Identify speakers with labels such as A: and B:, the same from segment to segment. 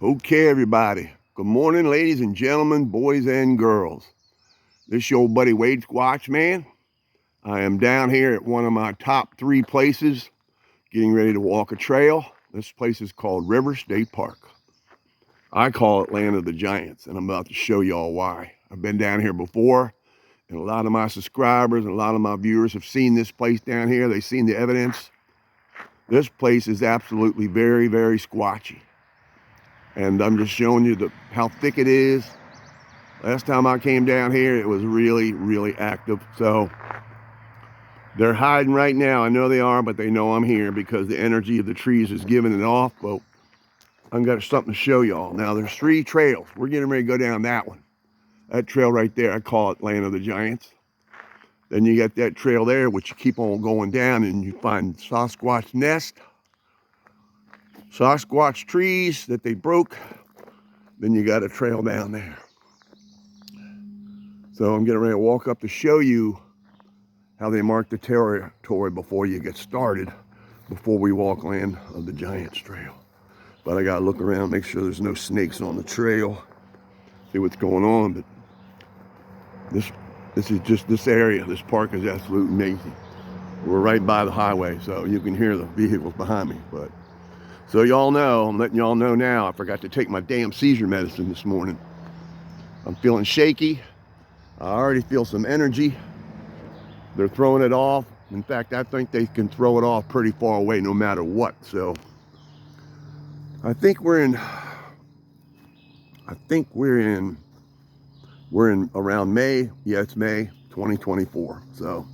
A: Okay, everybody. Good morning, ladies and gentlemen, boys and girls. This is your old buddy Wade Squatchman. I am down here at one of my top 3 places, getting ready to walk a trail. This place is called River State Park. I call it Land of the Giants, and I'm about to show y'all why. I've been down here before, and a lot of my subscribers and a lot of my viewers have seen this place down here. They've seen the evidence. This place is absolutely very, very squatchy. And I'm just showing you how thick it is. Last time I came down here, it was really, really active. So they're hiding right now. I know they are, but they know I'm here because the energy of the trees is giving it off. But I've got something to show y'all. Now, there's 3 trails. We're getting ready to go down that one. That trail right there, I call it Land of the Giants. Then you got that trail there, which you keep on going down and you find Sasquatch nest, Sasquatch trees that they broke. Then you got a trail down there. So I'm getting ready to walk up to show you how they mark the territory before you get started, before we walk Land of the Giants trail. But I gotta look around, make sure there's no snakes on the trail, see what's going on. But this is just this area. This park is absolutely amazing. We're right by the highway, so you can hear the vehicles behind me. But so y'all know, I'm letting y'all know now, I forgot to take my damn seizure medicine this morning. I'm feeling shaky. I already feel some energy. They're throwing it off. In fact, I think they can throw it off pretty far away no matter what. So I think we're in around May. Yeah, it's May 2024. So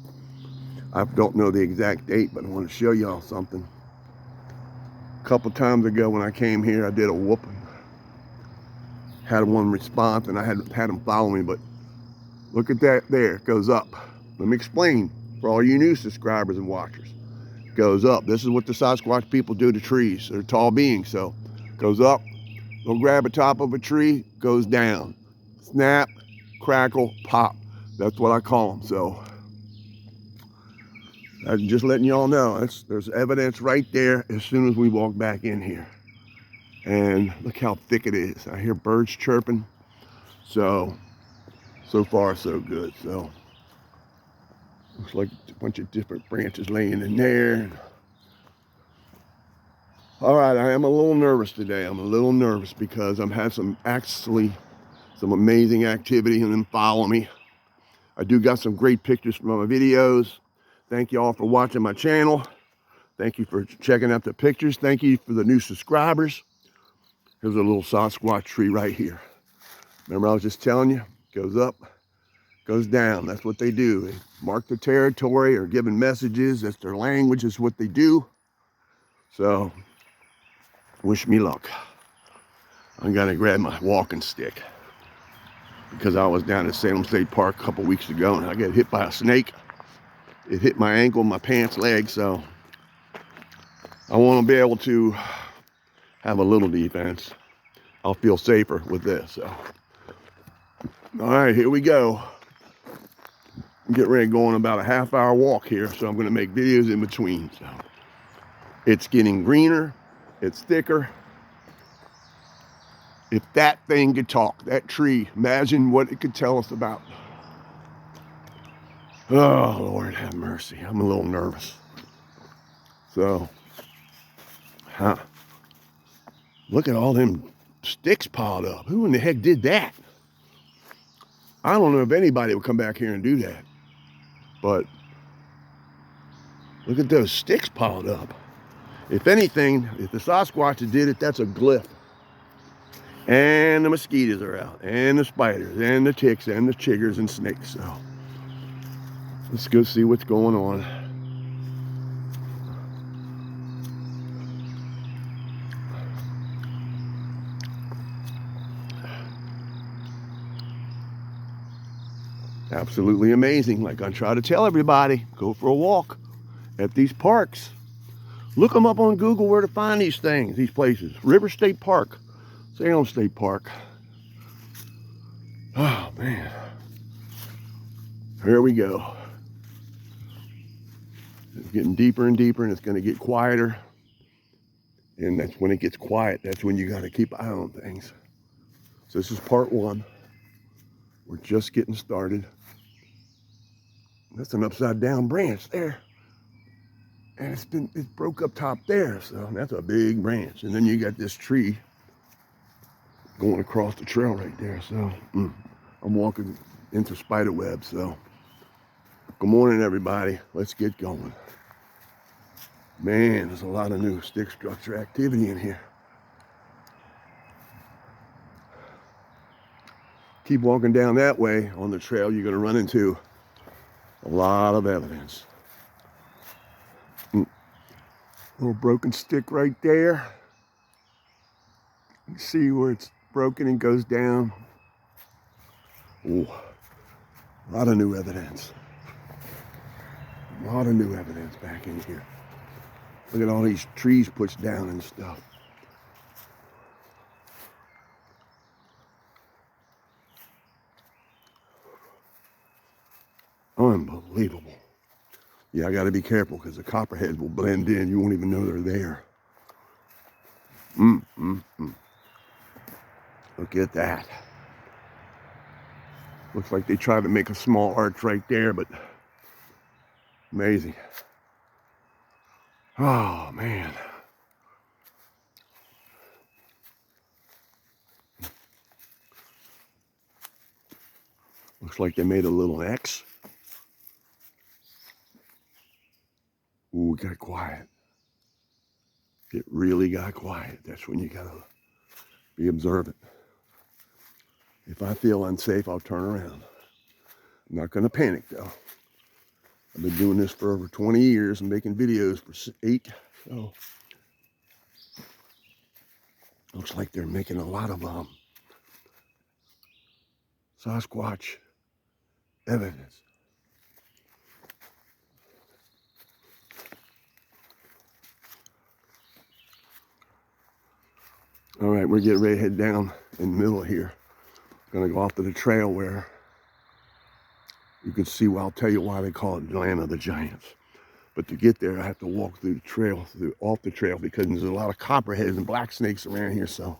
A: I don't know the exact date, but I want to show y'all something. A couple times ago when I came here, I did a whooping. Had one response and I had them follow me, but look at that there, it goes up. Let me explain for all you new subscribers and watchers. It goes up. This is what the Sasquatch people do to trees. They're tall beings, so it goes up. They'll grab a top of a tree, goes down. Snap, crackle, pop. That's what I call them. So I'm just letting y'all know. There's evidence right there as soon as we walk back in here. And look how thick it is. I hear birds chirping. So far so good. So looks like a bunch of different branches laying in there. All right, I am a little nervous today. I'm a little nervous because I'm had some amazing activity and then follow me. I do got some great pictures from my videos. Thank you all for watching my channel. Thank you for checking out the pictures. Thank you for the new subscribers. Here's a little Sasquatch tree right here. Remember I was just telling you, goes up, goes down. That's what they do. They mark the territory or giving messages. That's their language, is what they do. So wish me luck. I'm gonna grab my walking stick because I was down at Salem State Park a couple weeks ago and I got hit by a snake. It hit my ankle, my pants leg, so I want to be able to have a little defense. I'll feel safer with this. So, all right, here we go. I'm getting ready to go on about a half-hour walk here, so I'm going to make videos in between. So, it's getting greener, it's thicker. If that thing could talk, that tree, imagine what it could tell us about. Oh, Lord have mercy. I'm a little nervous. So, look at all them sticks piled up. Who in the heck did that? I don't know if anybody would come back here and do that. But look at those sticks piled up. If anything, if the Sasquatch did it, that's a glyph. And the mosquitoes are out, and the spiders, and the ticks, and the chiggers and snakes. So let's go see what's going on. Absolutely amazing. Like I try to tell everybody, go for a walk at these parks. Look them up on Google where to find these things, these places. River State Park, Salem State Park. Oh, man. Here we go. It's getting deeper and deeper, and it's going to get quieter. And that's when it gets quiet. That's when you got to keep an eye on things. So this is part one. We're just getting started. That's an upside down branch there. And it broke up top there. So that's a big branch. And then you got this tree going across the trail right there. So I'm walking into spider web. So good morning, everybody. Let's get going. Man, there's a lot of new stick structure activity in here. Keep walking down that way on the trail, you're going to run into a lot of evidence. Little broken stick right there. You see where it's broken and goes down. Ooh, a lot of new evidence. A lot of new evidence back in here. Look at all these trees pushed down and stuff. Unbelievable. Yeah, I got to be careful because the copperheads will blend in. You won't even know they're there. Look at that. Looks like they tried to make a small arch right there, but amazing. Oh, man. Looks like they made a little X. Ooh, it got quiet. It really got quiet. That's when you gotta be observant. If I feel unsafe, I'll turn around. I'm not gonna panic though. I've been doing this for over 20 years and making videos for 8. So looks like they're making a lot of Sasquatch evidence. All right, we're getting ready to head down in the middle here. Gonna go off to the trail where you can see, well, I'll tell you why they call it the land of the giants. But to get there, I have to walk through the trail, off the trail, because there's a lot of copperheads and black snakes around here. So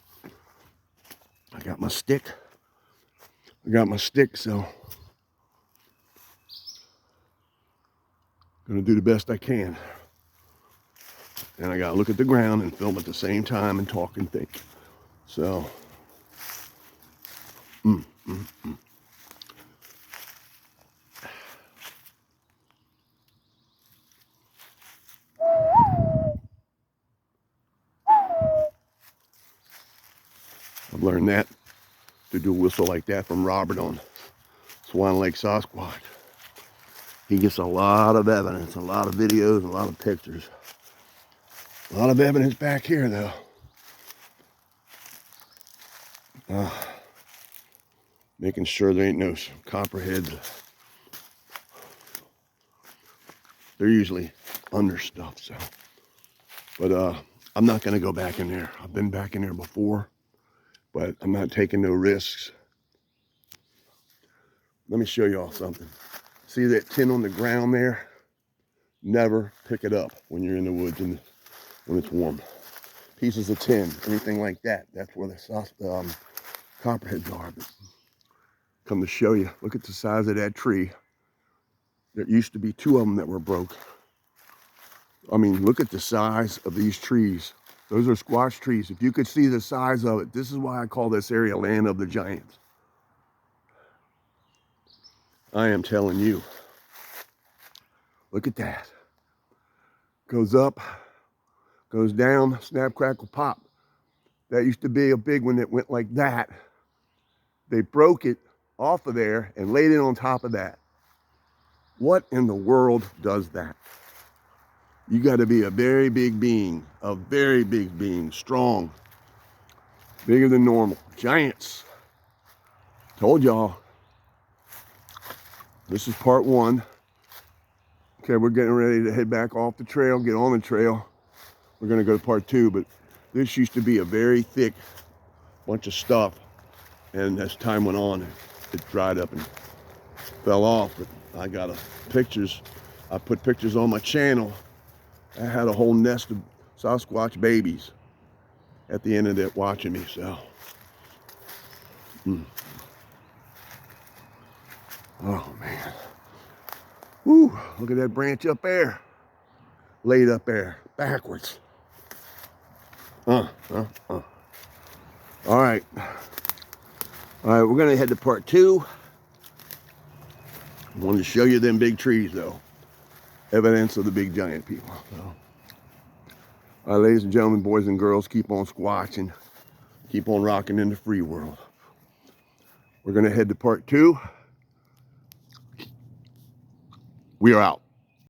A: I got my stick. So gonna do the best I can. And I gotta look at the ground and film at the same time and talk and think. So, I've learned that to do a whistle like that from Robert on Swan Lake Sasquatch. He gets a lot of evidence, a lot of videos, a lot of pictures. A lot of evidence back here though. Making sure there ain't no copperheads. They're usually under stuff, so. But I'm not gonna go back in there. I've been back in there before, but I'm not taking no risks. Let me show y'all something. See that tin on the ground there? Never pick it up when you're in the woods and when it's warm. Pieces of tin, anything like that. That's where the copperheads are. But come to show you, look at the size of that tree. There used to be 2 of them that were broke. I mean, look at the size of these trees. Those are squash trees. If you could see the size of it, this is why I call this area land of the giants. I am telling you. Look at that. Goes up, goes down, snap, crackle, pop. That used to be a big one that went like that. They broke it off of there and laid it on top of that. What in the world does that? You got to be a very big being, strong, bigger than normal. Giants. Told y'all. This is part 1. Okay, we're getting ready to head back off the trail, get on the trail. We're gonna go to part 2, but this used to be a very thick bunch of stuff. And as time went on, it dried up and fell off. But I got pictures. I put pictures on my channel. I had a whole nest of Sasquatch babies. at the end of it watching me, so. Oh, man. Woo, look at that branch up there. Laid up there, backwards. All right. All right, we're gonna head to part 2. I wanted to show you them big trees, though. Evidence of the big giant people. So. All right, ladies and gentlemen, boys and girls, keep on squatching. Keep on rocking in the free world. We're gonna head to part 2. We are out.